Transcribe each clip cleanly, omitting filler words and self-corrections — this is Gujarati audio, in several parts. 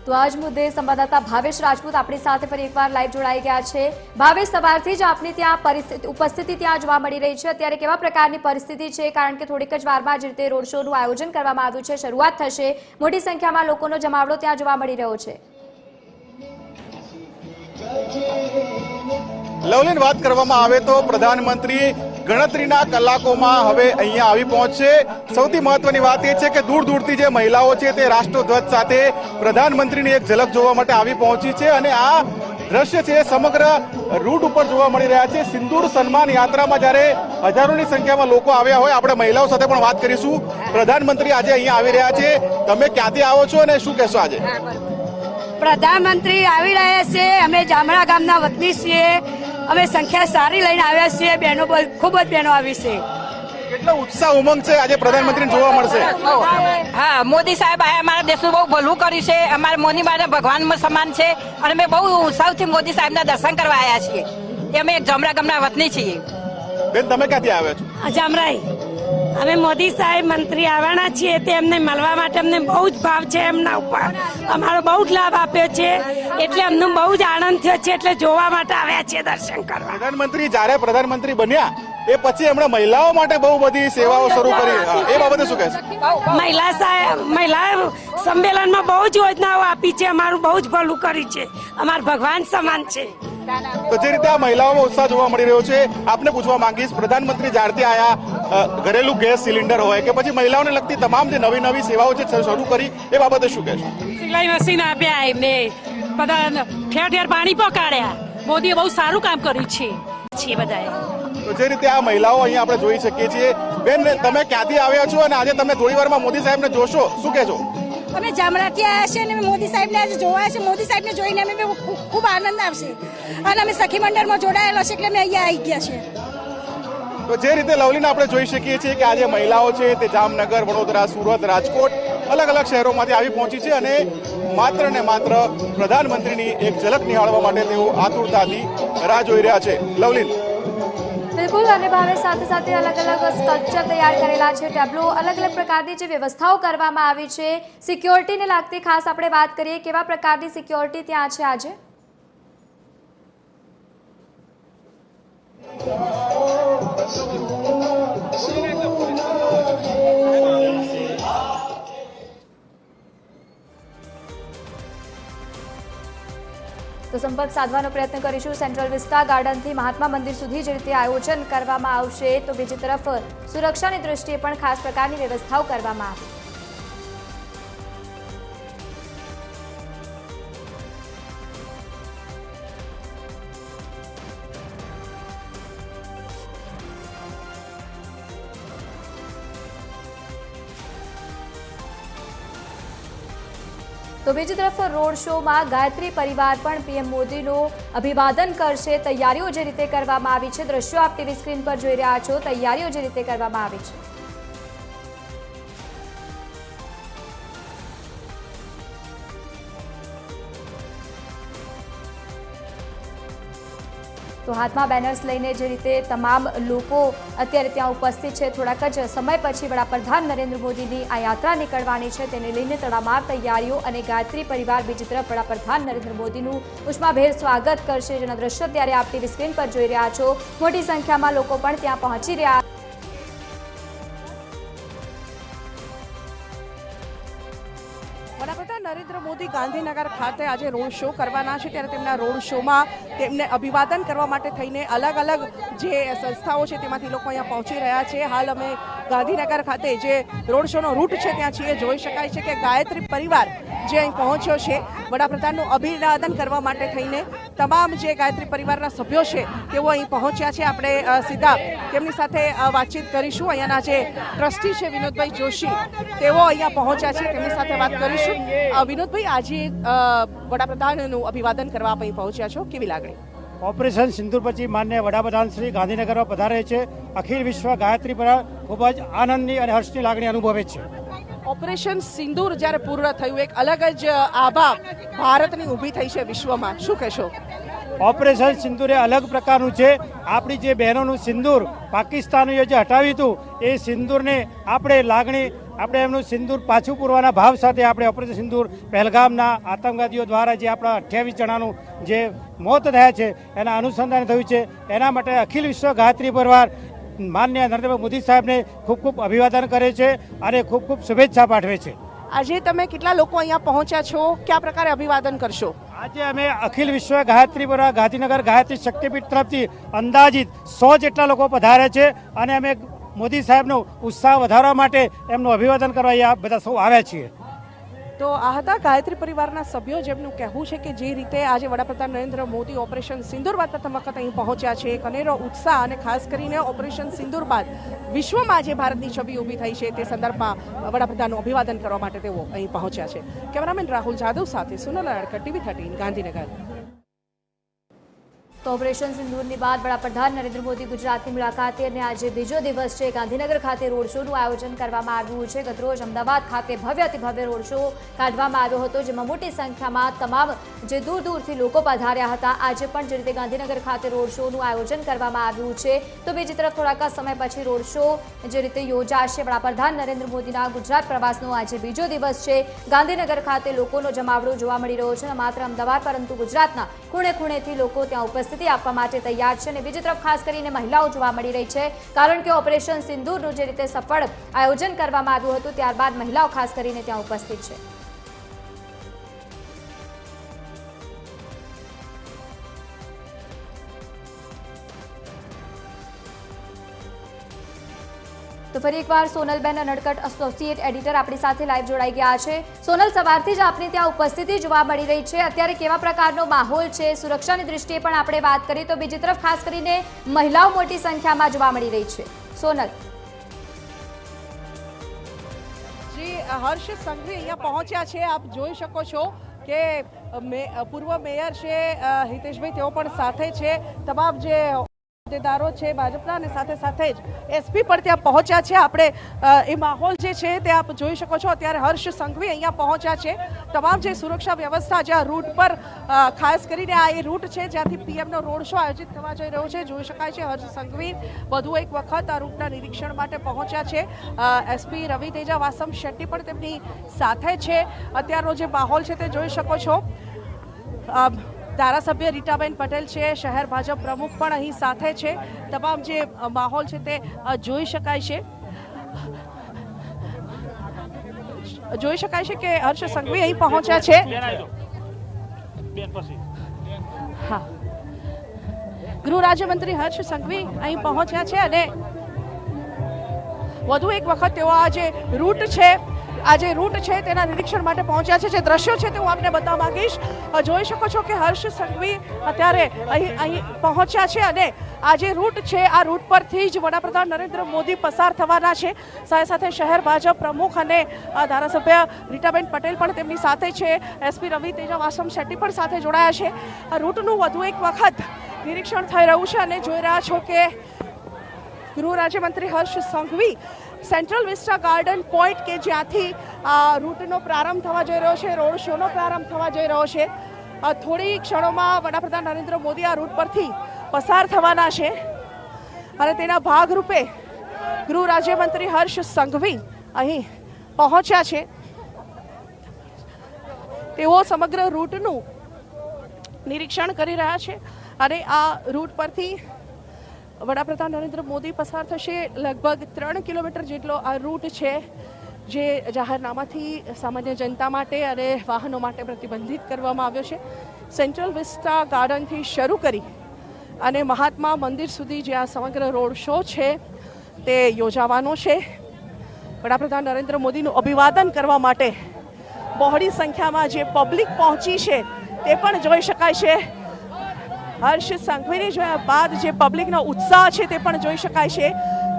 તો આજ મુદ્દે સંવાદદાતા ભાવેશ રાજપૂત આપણી સાથે ફરી એકવાર લાઈવ જોડાઈ ગયા છે। ભાવેશ, સવારથી જ આપની ત્યાં ઉપસ્થિતિ ત્યાં જોવા મળી રહી છે। અત્યારે કેવા પ્રકારની પરિસ્થિતિ છે? કારણ કે થોડીક જ વારમાં જ રીતે રોડ શોનું આયોજન કરવામાં આવ્યું છે, શરૂઆત થશે, મોટી સંખ્યામાં લોકોનો જમાવડો ત્યાં જોવા મળી રહ્યો છે। લવલીન, વાત કરવામાં આવે તો પ્રધાનમંત્રી ગણતરીના કલાકોમાં હવે અહીંયા આવી પહોંચશે। સૌથી મહત્વની વાત એ છે કે દૂર દૂરથી જે મહિલાઓ છે તે રાષ્ટ્રધ્વજ સાથે પ્રધાનમંત્રીની એક ઝલક જોવા માટે આવી પહોંચી છે અને આ દ્રશ્ય છે સમગ્ર રૂટ ઉપર જોવા મળી રહ્યા છે। સિંદૂર સન્માન યાત્રામાં જ્યારે હજારોની સંખ્યામાં લોકો આવ્યા હોય, આપણે મહિલાઓ સાથે પણ વાત કરીશું। પ્રધાનમંત્રી આજે અહીંયા આવી રહ્યા છે, તમે ક્યાંથી આવો છો અને શું કહેશો આજે? પ્રધાનમંત્રી આવી રહ્યા છે, અમે જામડા ગામના વતની છીએ, અમે સંખ્યા સારી લઈને આવ્યા છીએ, બહેનો ખૂબ જ બહેનો આવી છે। કેટલો ઉત્સાહ ઉમંગ છે આજે પ્રધાનમંત્રીને જોવા મળશે? હા, મોદી સાહેબ આ અમારા દેશનું બહુ ભલું કર્યું છે, અમારા મોદી મારા ભગવાન સમાન છે અને અમે બહુ ઉત્સાહથી મોદી સાહેબના દર્શન કરવા આવ્યા છીએ। અમે જામડા ગામના વતની છીએ। બેન, તમે ક્યાંથી આવ્યા છો? જામરાઈ અમે મોદી સાહેબ મંત્રી આવવાના છીએ, તેમને મળવા માટે અમને બહુ જ ભાવ છે, એમના ઉપર અમારો બહુ જ લાભ આપ્યો છે, એટલે અમને બહુ જ આનંદ થયો છે, એટલે જોવા માટે આવ્યા છીએ, દર્શન કરવા। પ્રધાનમંત્રી જ્યારે પ્રધાનમંત્રી બન્યા એ પછી એમણે મહિલાઓ માટે બહુ બધી સેવાઓ શરૂ કરી, એ બાબતે શું કહેશો? મહિલા સંમેલનમાં બહુ જ યોજનાઓ આપી છે, અમારું બહુ જ ભલું કર્યું છે, અમારા ભગવાન સમાન છે। તો જે રીતે આ મહિલાઓમાં ઉત્સાહ જોવા મળી રહ્યો છે, આપને પૂછવા માંગીશ, પ્રધાનમંત્રી જ્યારથી આયા ઘરેલું ગેસ સિલિન્ડર હોય કે પછી મહિલાઓને લગતી તમામ જે નવી નવી સેવાઓ છે શરૂ કરી, એ બાબતે શું કહેશો? સિલાઈ મશીન આપ્યા એમને, બધા ઠેર ઠેર પાણી પહોંચાડ્યા, મોદીએ બહુ સારું કામ કર્યું છે બધાએ। તો જે રીતે આ મહિલાઓ અહીંયા આપણે જોઈ શકીએ છીએ। બેન, તમે ક્યાંથી આવ્યા છો અને આજે તમે થોડી વારમાં મોદી સાહેબને જોશો, શું કહેશો? અમે જામરાથી આવ્યા છીએ અને મોદી સાહેબને આજે જોવા છે, મોદી સાહેબને જોઈને અમે ખૂબ આનંદ આવશે અને અમે સખી મંડળમાં જોડાયેલો છે એટલે અમે અહીંયા આવી ગયા છીએ। તો જે રીતે લવલીને આપણે જોઈ શકીએ છીએ કે આજે મહિલાઓ છે તે જામનગર, વડોદરા, સુરત, રાજકોટ અલગ અલગ શહેરોમાંથી આવી પહોંચી છે અને માત્ર ને માત્ર પ્રધાનમંત્રીની એક ઝલક નિહાળવા માટે તેઓ આતુરતાથી રાહ જોઈ રહ્યા છે। લવલીન, બિલકુલ, અને ભાવે સાથે સાથે અલગ અલગ સ્ટ્રક્ચર તૈયાર કરેલા છે, ટેબ્લો, અલગ અલગ પ્રકારની જે વ્યવસ્થાઓ કરવામાં આવી છે। સિક્યોરિટીને લાગતી ખાસ આપણે વાત કરીએ, કેવા પ્રકારની સિક્યોરિટી ત્યાં છે આજે? તો સંપર્ક સાધવાનો પ્રયત્ન કરીશું। સેન્ટ્રલ વિસ્ટા ગાર્ડનથી મહાત્મા મંદિર સુધી જે રીતે આયોજન કરવામાં આવશે, તો બીજી તરફ સુરક્ષાની દૃષ્ટિએ પણ ખાસ પ્રકારની વ્યવસ્થાઓ કરવામાં આવી। તો બીજી તરફ રોડ શોમાં ગાયત્રી પરિવાર પણ પીએમ મોદીનું અભિવાદન કરશે। તૈયારીઓ જે રીતે કરવામાં આવી છે, દ્રશ્યો આપ ટીવી સ્ક્રીન પર જોઈ રહ્યા છો, તૈયારીઓ જે રીતે કરવામાં આવી છે। તો હાથમાં બેનર્સ લઈને જે રીતે તમામ લોકો અત્યારે ત્યાં ઉપસ્થિત છે। થોડાક જ સમય પછી વડાપ્રધાન નરેન્દ્ર મોદીની આ યાત્રા નીકળવાની છે, તેને લઈને તડામાર તૈયારીઓ અને ગાયત્રી પરિવાર બીજી તરફ વડાપ્રધાન નરેન્દ્ર મોદીનું ઉષ્માભેર સ્વાગત કરશે, જેના દ્રશ્યો ત્યારે આપ ટીવી સ્ક્રીન પર જોઈ રહ્યા છો। મોટી સંખ્યામાં લોકો પણ ત્યાં પહોંચી રહ્યા। વડાપ્રધાન નરેન્દ્ર મોદી ગાંધીનગર ખાતે આજે રોડ શો કરવાના છે, ત્યારે તેમના રોડ શોમાં તેમને અભિવાદન કરવા માટે થઈને અલગ અલગ જે સંસ્થાઓ છે તેમાંથી લોકો અહીંયા પહોંચી રહ્યા છે। હાલ અમે ગાંધીનગર ખાતે જે રોડ શોનો રૂટ છે ત્યાં છીએ, જોઈ શકાય છે કે ગાયત્રી પરિવાર જે અહીં પહોંચ્યો છે વડાપ્રધાનનું અભિવાદન કરવા માટે થઈને। તમામ જે ગાયત્રી પરિવારના સભ્યો છે તેઓ અહીં પહોંચ્યા છે। આપણે સીધા તેમની સાથે વાતચીત કરીશું। અહીંયાના જે ટ્રસ્ટી છે વિનોદભાઈ જોશી, તેઓ અહીંયા પહોંચ્યા છે, તેમની સાથે વાત કરીશું। વિનોદભાઈ, આજે વડાપ્રધાનનું અભિવાદન કરવા આપ અહીં પહોંચ્યા છો, કેવી લાગણી? ઓપરેશન સિંદૂર પછી માન્ય વડાપ્રધાન શ્રી ગાંધીનગરમાં પધારે છે। અખિલ વિશ્વ ગાયત્રી પરિવાર ખૂબ જ આનંદની અને હર્ષની લાગણી અનુભવે છે। ઓપરેશન સિંદૂર જ્યારે પૂર્ણ થયું, એક અલગ જ આભા ભારતની ઊભી થઈ છે વિશ્વમાં, શું કહેશો? ઓપરેશન સિંદૂર એ અલગ પ્રકારનું છે। આપણી જે બહેનોનું સિંદૂર પાકિસ્તાનીઓએ જે હટાવ્યું હતું, એ સિંદૂરને આપણે લાગણી આપણે એમનું સિંદૂર પાછું પૂરવાના ભાવ સાથે આપણે ઓપરેશન સિંદૂર પહેલગામના આતંકવાદીઓ દ્વારા જે આપણા 28 જણાનું જે મોત થયા છે એના અનુસંધાને થયું છે. એના માટે અખિલ વિશ્વ ગાયત્રી પરિવાર માનનીય નરેન્દ્ર મોદી સાહેબને ખૂબ ખૂબ અભિવાદન કરે છે અને ખૂબ ખૂબ શુભેચ્છા પાઠવે છે. આજે તમે કેટલા લોકો અહીંયા પહોંચ્યા છો, કયા પ્રકારે અભિવાદન કરશો? આજે અમે અખિલ વિશ્વ ગાયત્રી પરિવાર ગાંધીનગર ગાયત્રી શક્તિપીઠ તરફથી અંદાજિત 100 જેટલા લોકો પધાર્યા છે અને અમે મોદી સાહેબનો ઉત્સાહ વધારવા માટે એમનું અભિવાદન કરવા અહીંયા બધા સૌ આવ્યા છીએ. તો આ હતા ગાયત્રી પરિવારના સભ્યો, જેમનું કહેવું છે કે જે રીતે આજે વડાપ્રધાન નરેન્દ્ર મોદી ઓપરેશન સિંદૂર બાદ પ્રથમ વખત અહીં પહોંચ્યા છે, એક અનેરો ઉત્સાહ અને ખાસ કરીને ઓપરેશન સિંદૂર બાદ વિશ્વમાં જે ભારતની છબી ઊભી થઈ છે તે સંદર્ભમાં વડાપ્રધાનનું અભિવાદન કરવા માટે તેઓ અહીં પહોંચ્યા છે. કેમેરામેન રાહુલ જાદવ સાથે સુનલ અડકર, TV 13 ગાંધીનગર. તો ઓપરેશન સિંદૂરની બાદ વડાપ્રધાન નરેન્દ્ર મોદી ગુજરાતની મુલાકાતે અને આજે બીજો દિવસ છે. ગાંધીનગર ખાતે રોડ શોનું આયોજન કરવામાં આવ્યું છે. ગતરોજ અમદાવાદ ખાતે ભવ્યથી ભવ્ય રોડ શો કાઢવામાં આવ્યો હતો, જેમાં મોટી સંખ્યામાં તમામ જે દૂર દૂરથી લોકો પધાર્યા હતા. આજે પણ જે રીતે ગાંધીનગર ખાતે રોડ શોનું આયોજન કરવામાં આવ્યું છે, તો બીજી તરફ થોડાક સમય પછી રોડ શો જે રીતે યોજાશે. વડાપ્રધાન નરેન્દ્ર મોદીના ગુજરાત પ્રવાસનો આજે બીજો દિવસ છે. ગાંધીનગર ખાતે લોકોનો જમાવડો જોવા મળી રહ્યો છે. માત્ર અમદાવાદ પરંતુ ગુજરાતના ખૂણે ખૂણેથી લોકો ત્યાં ઉપસ્થિત આપવા માટે તૈયાર છે. અને બીજી તરફ ખાસ કરીને મહિલાઓ જોવા મળી રહી છે, કારણ કે ઓપરેશન સિંદૂરનું જે રીતે સફળ આયોજન કરવામાં આવ્યું હતું, ત્યારબાદ મહિલાઓ ખાસ કરીને ત્યાં ઉપસ્થિત છે. તો ફરી એકવાર સોનલબેન અનડકટ એસોસિએટ એડિટર આપણી સાથે લાઈવ જોડાઈ ગયા છે. સોનલ, સવારથી જ આપની ત્યાં ઉપસ્થિતિ જોવા મળી રહી છે. અત્યારે કેવા પ્રકારનો માહોલ છે? સુરક્ષાની દૃષ્ટિએ પણ આપણે વાત કરીએ તો બીજી તરફ ખાસ કરીને મહિલાઓ મોટી સંખ્યામાં જોવા મળી રહી છે. સોનલ. જી, હર્ષ સંઘવી અહીંયા પહોંચ્યા છે. આપ જોઈ શકો છો કે પૂર્વ મેયર છે હિતેશભાઈ, તેઓ પણ સાથે છે. તમામ જે હોદ્દેદારો છે ભાજપના, અને સાથે સાથે જ એસપી પણ ત્યાં પહોંચ્યા છે. આપણે એ માહોલ જે છે તે આપ જોઈ શકો છો. અત્યારે હર્ષ સંઘવી અહીંયા પહોંચ્યા છે. તમામ જે સુરક્ષા વ્યવસ્થા જે આ રૂટ પર ખાસ કરીને આ એ રૂટ છે જ્યાંથી પીએમનો રોડ શો આયોજિત થવા જઈ રહ્યો છે. જોઈ શકાય છે હર્ષ સંઘવી વધુ એક વખત આ રૂટના નિરીક્ષણ માટે પહોંચ્યા છે. એસપી રવિ તેજા વાસમ શેટ્ટી પણ તેમની સાથે છે. અત્યારનો જે માહોલ છે તે જોઈ શકો છો. ધારાસભ્ય રીટાબેન પટેલ છે, શહેર ભાજપ પ્રમુખ પણ અહીં સાથે છે. તમામ જે માહોલ છે તે જોઈ શકાય છે. જોઈ શકાય છે કે હર્ષ સંઘવી અહીં પહોંચ્યા છે. હા, ગૃહ રાજ્યમંત્રી હર્ષ સંઘવી અહીં પહોંચ્યા છે અને વધુ એક વખત તેઓ આ જે રૂટ છે તેના નિરીક્ષણ માટે પહોંચ્યા છે. જે દ્રશ્યો છે તે હું આપને બતાવવા માંગીશ. જોઈ શકો છો કે હર્ષ સંઘવી અત્યારે અહીં પહોંચ્યા છે અને આ જે રૂટ છે આ રૂટ પરથી જ વડાપ્રધાન નરેન્દ્ર મોદી પસાર થવાના છે. સાથે સાથે શહેર ભાજપ પ્રમુખ અને ધારાસભ્ય રીટાબેન પટેલ પણ તેમની સાથે છે. એસપી રવિ તેજા વાસમ શેટ્ટી પણ સાથે જોડાયા છે. આ રૂટનું વધુ એક વખત નિરીક્ષણ થઈ રહ્યું છે અને જોઈ રહ્યા છો કે ગૃહ રાજ્યમંત્રી Harsh Sanghavi central vista garden point કે જ્યાંથી આ રૂટનો પ્રારંભ થવા જઈ રહ્યો છે, રોડ શોનો પ્રારંભ થવા જઈ રહ્યો છે. થોડી ક્ષણોમાં વડાપ્રધાન નરેન્દ્ર મોદી આ રૂટ પરથી પસાર થવાના છે અને તેના ભાગરૂપે ગૃહ રાજ્યમંત્રી હર્ષ સંઘવી અહીં પહોંચ્યા છે. તેઓ સમગ્ર રૂટનું નિરીક્ષણ કરી રહ્યા છે અને આ રૂટ પરથી વડાપ્રધાન નરેન્દ્ર મોદી પસાર થશે. લગભગ 3 કિલોમીટર જેટલો આ રૂટ છે, જે જાહેરનામાથી સામાન્ય જનતા માટે અને વાહનો માટે પ્રતિબંધિત કરવામાં આવ્યો છે. સેન્ટ્રલ વિસ્ટા ગાર્ડનથી શરૂ કરી અને મહાત્મા મંદિર સુધી જે આ સમગ્ર રોડ શો છે તે યોજાવાનો છે. વડાપ્રધાન નરેન્દ્ર મોદીનું અભિવાદન કરવા માટે બહોળી સંખ્યામાં જે પબ્લિક પહોંચી છે તે પણ જોઈ શકાય છે. હર્ષ સંઘવીને જોયા બાદ જે પબ્લિકનો ઉત્સાહ છે તે પણ જોઈ શકાય છે.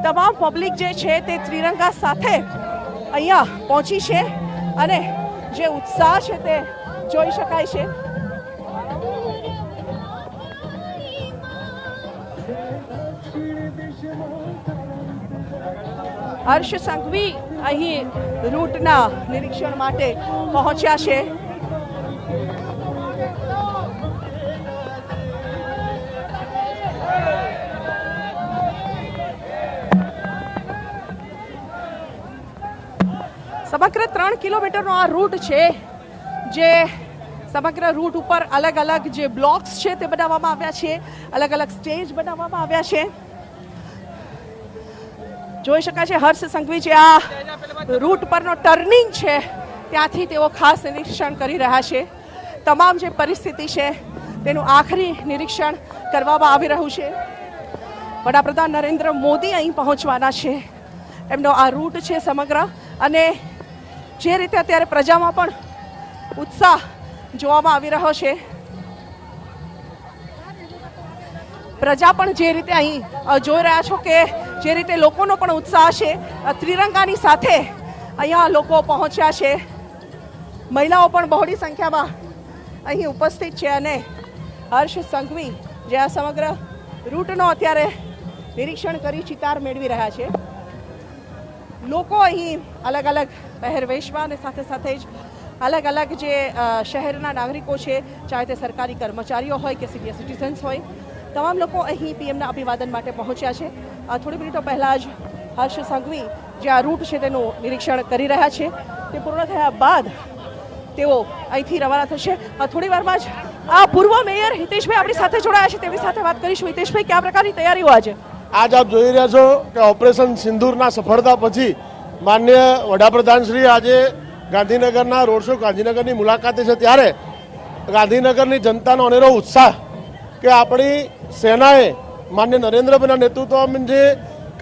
તમામ પબ્લિક જે છે તે ત્રિરંગા સાથે અહીંયા પહોંચી છે અને જે ઉત્સાહ છે તે જોઈ શકાય છે. હર્ષ સંઘવી અહીં રૂટના નિરીક્ષણ માટે પહોંચ્યા છે. સમગ્ર 3 કિલોમીટરનો આ રૂટ છે, જે સમગ્ર રૂટ ઉપર અલગ અલગ જે બ્લોક્સ છે તે બનાવવામાં આવ્યા છે, અલગ અલગ સ્ટેજ બનાવવામાં આવ્યા છે. જોઈ શકાય છે હર્ષ સંઘવી જે આ રૂટ પરનો ટર્નિંગ છે ત્યાંથી તેઓ ખાસ નિરીક્ષણ કરી રહ્યા છે. તમામ જે પરિસ્થિતિ છે તેનું આખરી નિરીક્ષણ કરવામાં આવી રહ્યું છે. વડાપ્રધાન નરેન્દ્ર મોદી અહીં પહોંચવાના છે. એમનો આ રૂટ છે સમગ્ર, અને જે રીતે અત્યારે પ્રજામાં પણ ઉત્સાહ જોવામાં આવી રહ્યો છે, પ્રજા પણ જે રીતે અહીં જોઈ રહ્યા છો કે જે રીતે લોકોનો પણ ઉત્સાહ છે, ત્રિરંગાની સાથે અહીંયા લોકો પહોંચ્યા છે. મહિલાઓ પણ બહોળી સંખ્યામાં અહીં ઉપસ્થિત છે, અને હર્ષ સંઘવી જે આ સમગ્ર રૂટનો અત્યારે નિરીક્ષણ કરી ચિતાર મેળવી રહ્યા છે. લોકો અહીં અલગ અલગ પહેરવેશમાં અને સાથે સાથે જ અલગ અલગ જે શહેરના નાગરિકો છે, ચાહે તે સરકારી કર્મચારીઓ હોય કે સિનિયર સિટીઝન્સ હોય, તમામ લોકો અહીં પીએમના અભિવાદન માટે પહોંચ્યા છે. થોડી મિનિટો પહેલાં જ હર્ષ સંઘવી જે આ રૂટ છે તેનું નિરીક્ષણ કરી રહ્યા છે. તે પૂર્ણ થયા બાદ તેઓ અહીંથી રવાના થશે. થોડી વારમાં જ આ પૂર્વ મેયર હિતેશભાઈ આપણી સાથે જોડાયા છે, તેમની સાથે વાત કરીશું. હિતેશભાઈ, કયા પ્રકારની તૈયારીઓ આજે? આજ આપ જોઈ રહ્યા છો કે ઓપરેશન સિંદૂરના સફળતા પછી માનનીય વડાપ્રધાન શ્રી આજે ગાંધીનગરના રોડ શો, ગાંધીનગરની મુલાકાતે છે, ત્યારે ગાંધીનગરની જનતાનો અનેરો ઉત્સાહ કે આપણી સેનાએ માનનીય નરેન્દ્રભાઈના નેતૃત્વમાં જે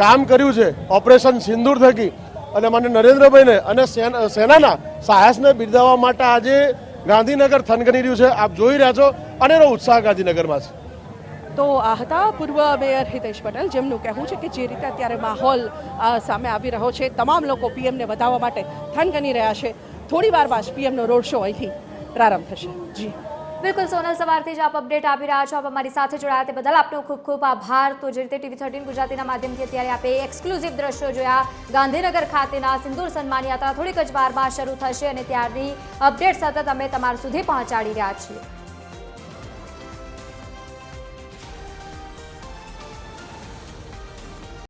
કામ કર્યું છે ઓપરેશન સિંદૂર થકી, અને માનનીય નરેન્દ્રભાઈને અને સેનાના સાહસને બિરદાવવા માટે આજે ગાંધીનગર થનગની રહ્યું છે. આપ જોઈ રહ્યા છો અનેરો ઉત્સાહ ગાંધીનગરમાં છે. તો આ હતા પૂર્વ મેયર હિતેશ પટેલ, જેમનું કહેવું છે કે જે રીતે અત્યારે માહોલ સામે આવી રહ્યો છે, તમામ લોકો પીએમને વધાવવા માટે થનગની રહ્યા છે. થોડી વારમાં જ પીએમનો રોડ શો અહીંથી પ્રારંભ થશે. જી બિલકુલ સોનલ, સવારથી જ આપ અપડેટ આપી રહ્યા છો. આપ અમારી સાથે જોડાયા તે બદલ આપનો ખૂબ ખૂબ આભાર. તો જે રીતે TV 13 ગુજરાતીના માધ્યમથી અત્યારે આપે એક્સક્લુઝિવ દ્રશ્યો જોયા ગાંધીનગર ખાતેના સિંદૂર સન્માન યાત્રા થોડીક જ વારમાં શરૂ થશે, અને ત્યારની અપડેટ સતત અમે તમારા સુધી પહોંચાડી રહ્યા છીએ.